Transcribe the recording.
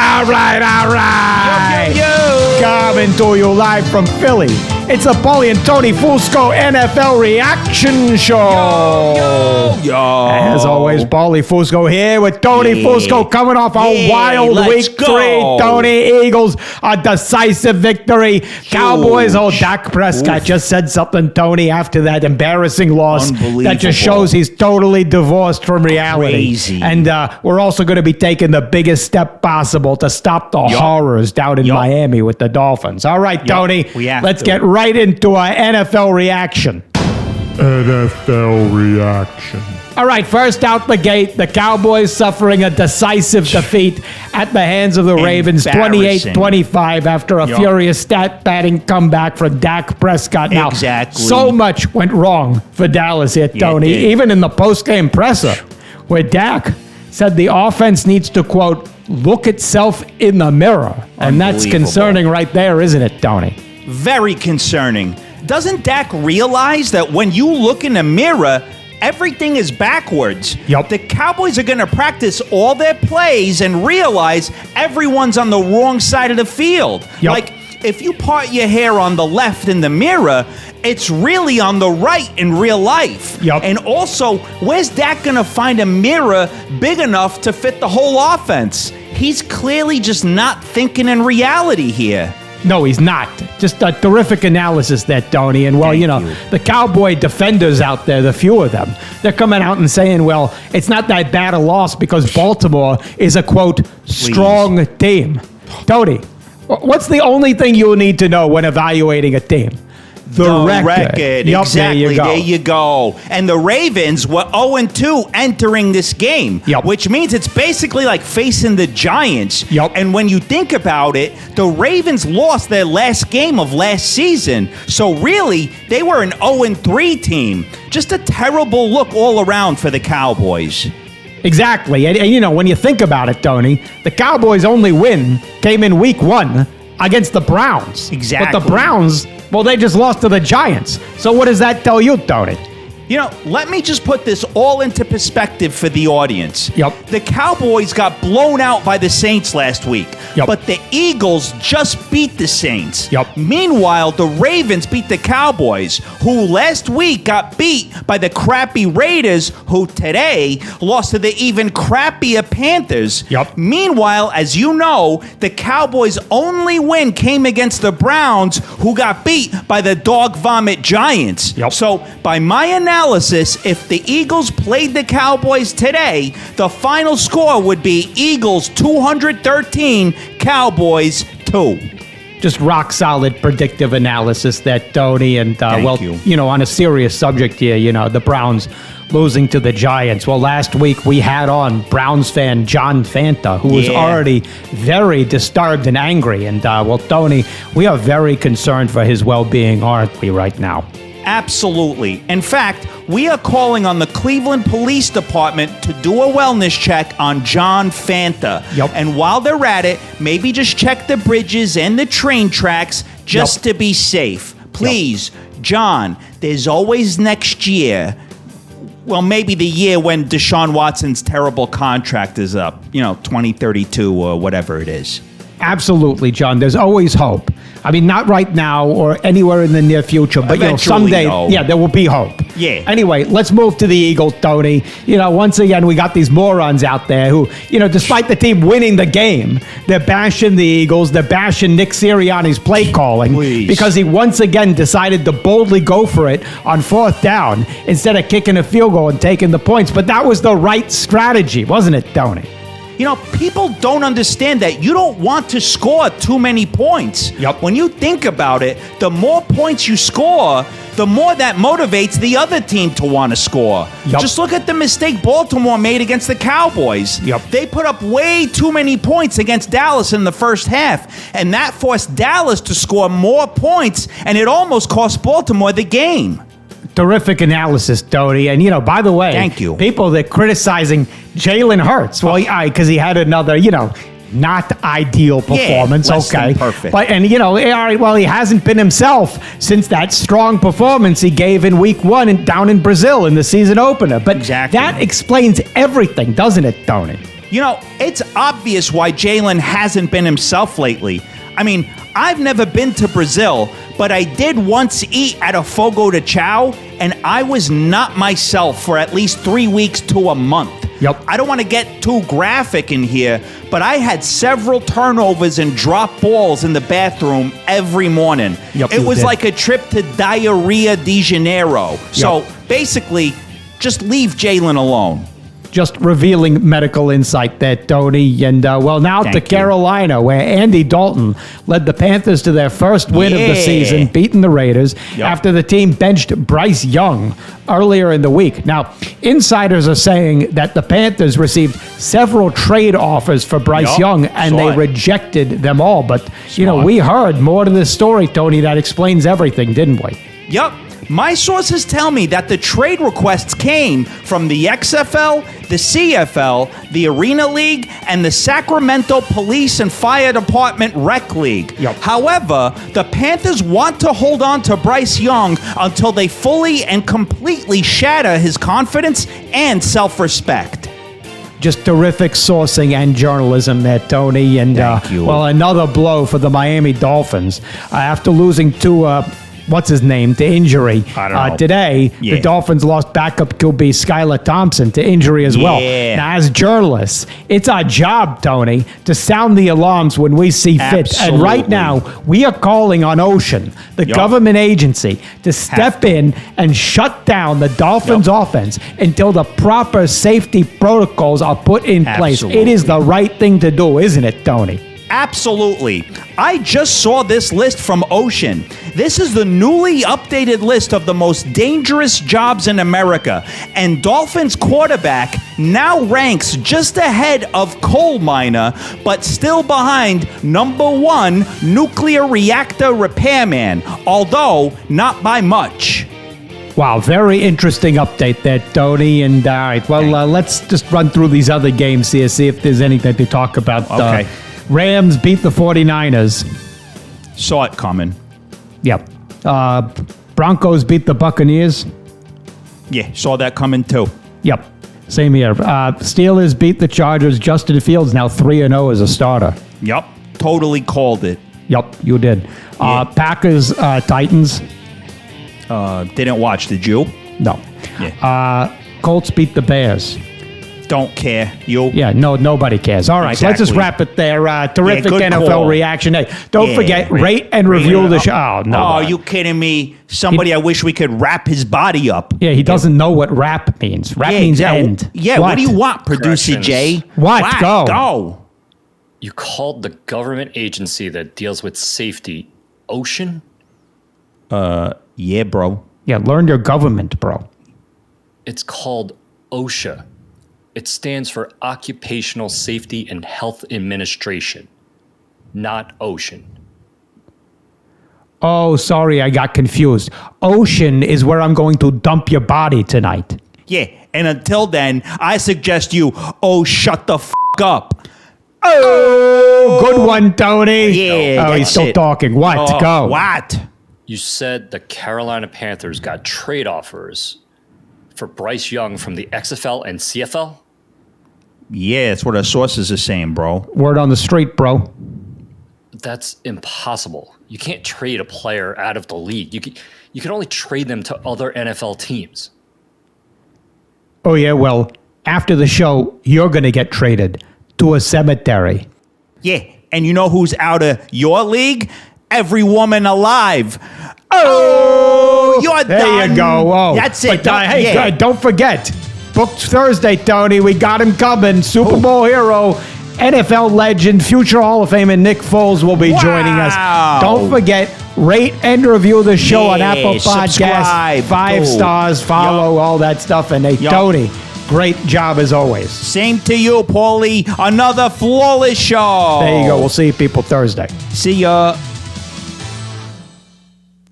All right. Yo. Coming to you live from Philly. It's the Paulie and Tony Fusco NFL Reaction Show. Yo. As always, Paulie Fusco here with Tony Fusco coming off a wild let's week go. 3. Tony Eagles, a decisive victory. Cowboys, Dak Prescott just said something, Tony, after that embarrassing loss. That just shows he's totally divorced from reality. Crazy. And we're also going to be taking the biggest step possible to stop the horrors down in Miami with the Dolphins. All right, Tony, let's get right into our NFL reaction. NFL reaction. All right, first out the gate, the Cowboys suffering a decisive defeat at the hands of the Ravens, 28-25 after a furious stat-padding comeback from Dak Prescott. Now, so much went wrong for Dallas here, Tony, even in the post-game presser, where Dak said the offense needs to, quote, look itself in the mirror. And that's concerning right there, isn't it, Tony? Very concerning. Doesn't Dak realize that when you look in the mirror, everything is backwards? The Cowboys are going to practice all their plays and realize everyone's on the wrong side of the field. Like, if you part your hair on the left in the mirror, it's really on the right in real life. And also, where's Dak going to find a mirror big enough to fit the whole offense? He's clearly just not thinking in reality here. No, he's not. Just a terrific analysis there, Tony. And, well, you know, the Cowboy defenders out there, the few of them, they're coming out and saying, well, it's not that bad a loss because Baltimore is a, quote, strong team. Tony, what's the only thing you need to know when evaluating a team? The record. Exactly. There you go. And the Ravens were 0-2 entering this game, which means it's basically like facing the Giants. And when you think about it, the Ravens lost their last game of last season. So really, they were an 0-3 team. Just a terrible look all around for the Cowboys. Exactly. And you know, when you think about it, Tony, the Cowboys' only win came in week 1 against the Browns. Exactly. But the Browns, well, they just lost to the Giants. So what does that tell you, Tony? You know, let me just put this all into perspective for the audience. The Cowboys got blown out by the Saints last week, but the Eagles just beat the Saints. Meanwhile, the Ravens beat the Cowboys, who last week got beat by the crappy Raiders, who today lost to the even crappier Panthers. Meanwhile, as you know, the Cowboys' only win came against the Browns, who got beat by the dog vomit Giants. So, by my analysis, if the Eagles played the Cowboys today, the final score would be Eagles 213, Cowboys 2. Just rock solid predictive analysis there, Tony. And, you know, on a serious subject here, you know, the Browns losing to the Giants. Well, last week we had on Browns fan John Fanta, who was already very disturbed and angry. And, well, Tony, we are very concerned for his well-being, aren't we, right now? Absolutely. In fact, we are calling on the Cleveland Police Department to do a wellness check on John Fanta. And while they're at it, maybe just check the bridges and the train tracks just to be safe. Please, John, there's always next year. Well, maybe the year when Deshaun Watson's terrible contract is up, you know, 2032 or whatever it is. Absolutely, John. There's always hope. I mean, not right now or anywhere in the near future, but you know, someday, there will be hope. Anyway, let's move to the Eagles, Tony. You know, once again, we got these morons out there who, you know, despite the team winning the game, they're bashing the Eagles. They're bashing Nick Sirianni's play calling because he once again decided to boldly go for it on 4th down instead of kicking a field goal and taking the points. But that was the right strategy, wasn't it, Tony? You know, people don't understand that you don't want to score too many points. When you think about it, the more points you score, the more that motivates the other team to want to score. Just look at the mistake Baltimore made against the Cowboys. They put up way too many points against Dallas in the first half, and that forced Dallas to score more points, and it almost cost Baltimore the game. Terrific analysis, Tony. And, you know, by the way, people that criticizing Jalen Hurts, well, because he had another, you know, not ideal performance. Less than perfect. But, and, you know, all right, well, he hasn't been himself since that strong performance he gave in week 1 down in Brazil in the season opener. But that explains everything, doesn't it, Tony? It's obvious why Jalen hasn't been himself lately. I mean, I've never been to Brazil, but I did once eat at a Fogo de Chao, and I was not myself for at least 3 weeks to a month. Yep. I don't want to get too graphic in here, but I had several turnovers and drop balls in the bathroom every morning. Yep, it was did. like a trip to Diarrhea de Janeiro. So basically, just leave Jalen alone. Just revealing medical insight there, Tony. And, now to Carolina, where Andy Dalton led the Panthers to their first win of the season, beating the Raiders after the team benched Bryce Young earlier in the week. Now, insiders are saying that the Panthers received several trade offers for Bryce Young, and they rejected them all. But, we heard more to this story, Tony, that explains everything, didn't we? Yep. My sources tell me that the trade requests came from the XFL, the CFL, the Arena League, and the Sacramento Police and Fire Department Rec League. Yep. However, the Panthers want to hold on to Bryce Young until they fully and completely shatter his confidence and self-respect. Just terrific sourcing and journalism there, Tony. And, Thank you. Another blow for the Miami Dolphins. After losing to... what's his name, to injury. I don't know. Today, the Dolphins lost backup QB Skylar Thompson to injury as well. Now, as journalists, it's our job, Tony, to sound the alarms when we see fit. And right now, we are calling on Ocean, the government agency, to step in and shut down the Dolphins offense until the proper safety protocols are put in place. It is the right thing to do, isn't it, Tony? Absolutely. I just saw this list from Ocean. This is the newly updated list of the most dangerous jobs in America. And Dolphins quarterback now ranks just ahead of coal miner, but still behind number 1 nuclear reactor repairman, although not by much. Wow, very interesting update there, Tony. And all right, let's just run through these other games here, see if there's anything to talk about. Okay. Rams beat the 49ers. Saw it coming. Yep. Broncos beat the Buccaneers. Yeah, saw that coming too. Yep. Same here. Steelers beat the Chargers. Justin Fields now 3-0 as a starter. Yep. Totally called it. Yep, you did. Packers, Titans. Didn't watch, did you? No. Yeah. Colts beat the Bears. Don't care. You? Yeah, nobody cares. All right, so let's just wrap it there. Terrific NFL call. Reaction. Hey, don't forget, rate and review the show. Oh, no. Oh, are you kidding me? Somebody I wish we could wrap his body up. Yeah, he doesn't know what rap means. Rap means end. Yeah, what do you want, Producer Jay? What? Go. You called the government agency that deals with safety Ocean? Yeah, bro. Yeah, learn your government, bro. It's called OSHA. It stands for Occupational Safety and Health Administration, not Ocean. Oh, sorry, I got confused. Ocean is where I'm going to dump your body tonight. Yeah, and until then, I suggest you, shut the f*** up. Oh, good one, Tony. Yeah, he's still talking. What? Go. What? You said the Carolina Panthers got trade offers for Bryce Young from the XFL and CFL? Yeah, that's what our sources are saying, bro. Word on the street, bro. That's impossible. You can't trade a player out of the league. You can only trade them to other NFL teams. Oh, yeah, well, after the show, you're going to get traded to a cemetery. Yeah, and you know who's out of your league? Every woman alive. Oh, you're done. There you go. Oh. That's it. But, don't forget. Booked Thursday, Tony. We got him coming. Super Bowl hero, NFL legend, future Hall of Famer Nick Foles will be joining us. Don't forget, rate and review the show on Apple Podcasts. 5 stars, follow, all that stuff. And Tony, great job as always. Same to you, Paulie. Another flawless show. There you go. We'll see you people Thursday. See ya.